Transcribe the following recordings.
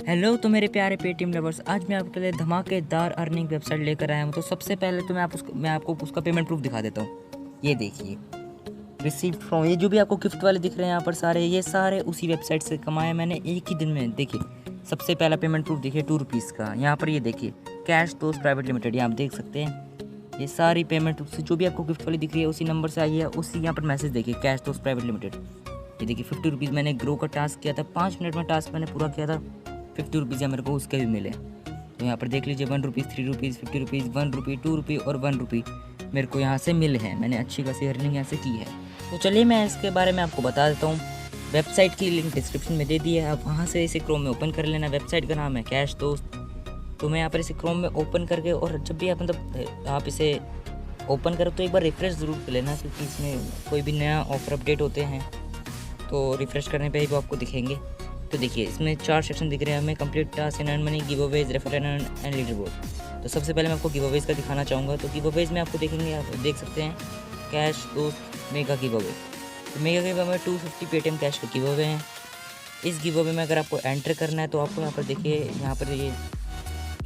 Hello तो मेरे प्यारे पेटीएम लवर्स, आज मैं आपके लिए धमाकेदार अर्निंग वेबसाइट लेकर आया हूँ। तो सबसे पहले तो मैं आपको उसका पेमेंट प्रूफ दिखा देता हूँ। ये देखिए, रिसीव्ड फ्रॉम, ये जो भी आपको गिफ्ट वाले दिख रहे हैं यहाँ पर सारे, ये सारे उसी वेबसाइट से कमाए मैंने एक ही दिन में। देखिए, सबसे पहला पेमेंट प्रूफ देखिए ₹2 का। यहाँ पर ये देखिए, कैश दोस्त प्राइवेट लिमिटेड, यहाँ आप देख सकते हैं। ये सारी पेमेंट जो भी आपको गिफ्ट वाली दिख रही है उसी नंबर से आई है। उसी यहाँ पर मैसेज देखिए, कैश दोस्त प्राइवेट लिमिटेड। ये देखिए, ₹50 मैंने ग्रो का टास्क किया था, 5 मिनट में टास्क मैंने पूरा किया था। ₹50 या मेरे को उसके भी मिले। तो यहाँ पर देख लीजिए, ₹1, ₹3, ₹50, ₹1, ₹2 और ₹1 मेरे को यहाँ से मिले हैं। मैंने अच्छी खासी अर्निंग यहाँ से की है। तो चलिए मैं इसके बारे में आपको बता देता हूँ। वेबसाइट की लिंक डिस्क्रिप्शन में दे दी है, आप वहाँ से इसे क्रोम में ओपन कर लेना। वेबसाइट का नाम है कैश दोस्त। तो मैं यहाँ पर इसे क्रोम में ओपन करके, और जब भी आप इसे ओपन करो तो एक बार रिफ्रेश ज़रूर कर लेना, क्योंकि इसमें कोई भी नया ऑफर अपडेट होते हैं तो रिफ्रेश करने पे ही वो आपको दिखेंगे। तो देखिए, इसमें 4 सेक्शन दिख रहे हैं हमें: complete task and earn money, give Awez, refer and leader board. तो सबसे पहले मैं आपको गिव अवेज का दिखाना चाहूँगा। तो गिव अवेज में आपको देखेंगे, आप देख सकते हैं, कैश दोस्त मेगा गिव अवे। तो मेगा गिव अवे में 250 पेटीएम कैश के गिव अवे हैं। इस गिव अवे में अगर आपको एंटर करना है तो आपको यहाँ पर देखिए, यहाँ पर ये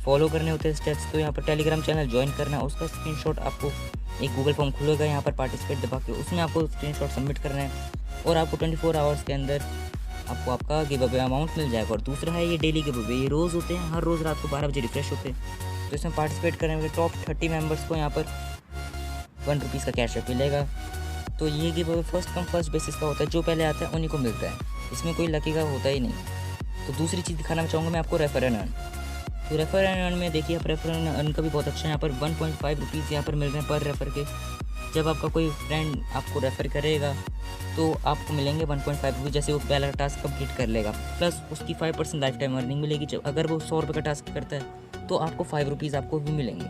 फॉलो करने होते हैं स्टेप्स। तो यहाँ पर टेलीग्राम चैनल ज्वाइन करना है, उसका स्क्रीनशॉट आपको एक गूगल फॉर्म खुलेगा, यहाँ पर पार्टिसिपेट दबा के उसमें आपको स्क्रीनशॉट सबमिट करना है, और आपको 24 आवर्स के अंदर आपको आपका गिव अवे अमाउंट मिल जाएगा। और दूसरा है ये डेली गिव अवे, ये रोज़ होते हैं, हर रोज़ रात को 12 बजे रिफ्रेश होते हैं। तो इसमें पार्टिसिपेट करने वाले टॉप 30 मेंबर्स को यहाँ पर ₹1 का कैशबैक मिलेगा। तो ये give away first come first basis का होता है, जो पहले आता है उन्हीं को मिलता है, इसमें कोई लकी का होता ही नहीं। तो दूसरी चीज़ दिखाना चाहूँगा मैं आपको, रेफर एंड अर्न। तो रेफर एंड अर्न में देखिए, आप रेफर एंड अर्न का भी बहुत अच्छा है। यहाँ पर ₹1.5 यहाँ पर मिल रहे हैं पर रेफर के। जब आपका कोई फ्रेंड आपको रेफ़र करेगा तो आपको मिलेंगे ₹1.5, जैसे वो पहला टास्क कंप्लीट कर लेगा, प्लस उसकी 5% लाइफ टाइम अर्निंग मिलेगी। जब अगर वो ₹100 का टास्क करता है तो आपको ₹5 आपको भी मिलेंगे।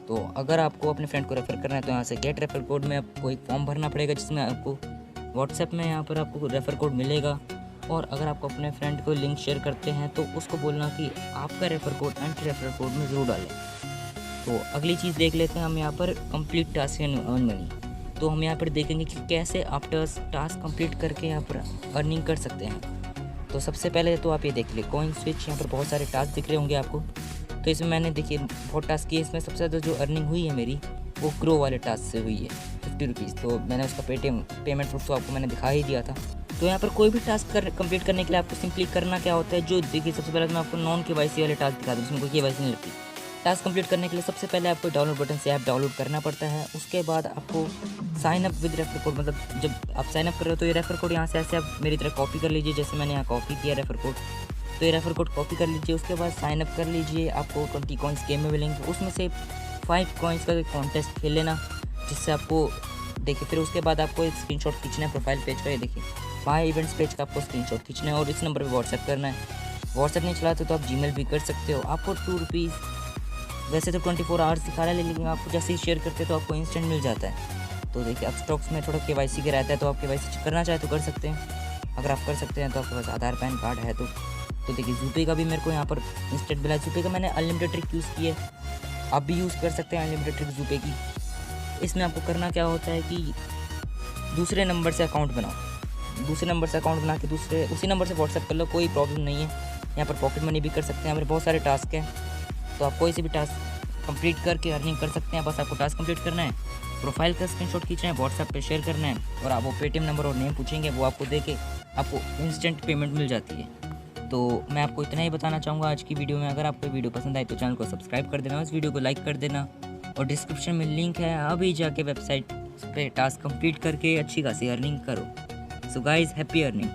तो अगर आपको अपने फ्रेंड को रेफ़र करना है तो यहाँ से गेट रेफर कोड में आपको एक फॉर्म भरना पड़ेगा, जिसमें आपको व्हाट्सएप में यहाँ पर आपको रेफ़र कोड मिलेगा। और अगर आपको अपने फ्रेंड को लिंक शेयर करते हैं तो उसको बोलना कि आपका refer code entry refer code में ज़रूर डालें। तो अगली चीज़ देख लेते हैं हम यहाँ पर, complete task and earn money. तो हम यहाँ पर देखेंगे कि कैसे आप टास्क कंप्लीट करके यहाँ पर अर्निंग कर सकते हैं। तो सबसे पहले तो आप ये देख लीजिए, कॉइन स्विच, यहाँ पर बहुत सारे टास्क दिख रहे होंगे आपको। तो इसमें मैंने देखिए बहुत टास्क किए, इसमें सबसे ज़्यादा जो अर्निंग हुई है मेरी वो ग्रो वाले टास्क से हुई है, ₹50। तो मैंने उसका पेमेंट प्रूफ तो आपको मैंने दिखा ही दिया था। तो यहाँ पर कोई भी टास्क कंप्लीट करने के लिए आपको सिंपली करना क्या होता है, जो देखिए सबसे पहले तो मैं आपको नॉन KYC वाले टास्क दिखा दूँ, उसमें कोई KYC नहीं लगती। टास्क कंप्लीट करने के लिए सबसे पहले आपको डाउनलोड बटन से ऐप डाउनलोड करना पड़ता है। उसके बाद आपको sign up with refer code, मतलब जब आप साइन अप कर रहे हो तो ये रेफर कोड यहाँ से ऐसे आप मेरी तरह कॉपी कर लीजिए, जैसे मैंने यहाँ कॉपी किया रेफर कोड। तो ये रेफर कोड कॉपी कर लीजिए, उसके बाद साइन अप कर लीजिए। आपको 20 कॉइन्स गेम में मिलेंगे, उसमें से 5 कॉइन्स का कॉन्टेस्ट खेल लेना, जिससे आपको देखिए, फिर उसके बाद आपको एक स्क्रीनशॉट खींचना है प्रोफाइल पेज का। ये देखिए, माय इवेंट्स पेज का आपको स्क्रीनशॉट खींचना है और इस नंबर पर व्हाट्सएप करना है। व्हाट्सएप नहीं चलाते तो आप जीमेल भी कर सकते हो। आपको ₹2, वैसे तो 24 आवर्स दिखा रहा है, लेकिन आपको जैसे ही शेयर करते हैं तो आपको इंस्टेंट मिल जाता है। तो देखिए, अब स्टॉक्स में थोड़ा KYC के रहता है, तो आप KYC करना चाहे तो कर सकते हैं। अगर आप कर सकते हैं तो आपके पास आधार पैन कार्ड है तो देखिए, ज़ूपे का भी मेरे को यहाँ पर इंस्टेंट मिला। ज़ूपे का मैंने अनलिमिटेड ट्रिक यूज़ की है, आप भी यूज़ कर सकते हैं अनलिमिटेड ट्रिक ज़ूपे की। इसमें आपको करना क्या होता है कि दूसरे नंबर से अकाउंट बनाओ, दूसरे नंबर से अकाउंट बना के उसी नंबर से व्हाट्सएप कर लो, कोई प्रॉब्लम नहीं है। यहाँ पर पॉकेट मनी भी कर सकते हैं, यहाँ पर बहुत सारे टास्क हैं, तो आप कोई से भी टास्क कंप्लीट करके अर्निंग कर सकते हैं। बस आपको टास्क कंप्लीट करना है, प्रोफाइल का स्क्रीनशॉट खींचना है, व्हाट्सएप पे शेयर करना है, और आप वो पेटीएम नंबर और नेम पूछेंगे, वो आपको दे के आपको इंस्टेंट पेमेंट मिल जाती है। तो मैं आपको इतना ही बताना चाहूँगा आज की वीडियो में। अगर आपको वीडियो पसंद आए तो चैनल को सब्सक्राइब कर देना, इस वीडियो को लाइक कर देना, और डिस्क्रिप्शन में लिंक है, अभी जाके वेबसाइट पे टास्क कंप्लीट करके अच्छी खासी अर्निंग करो। So guys, happy earning.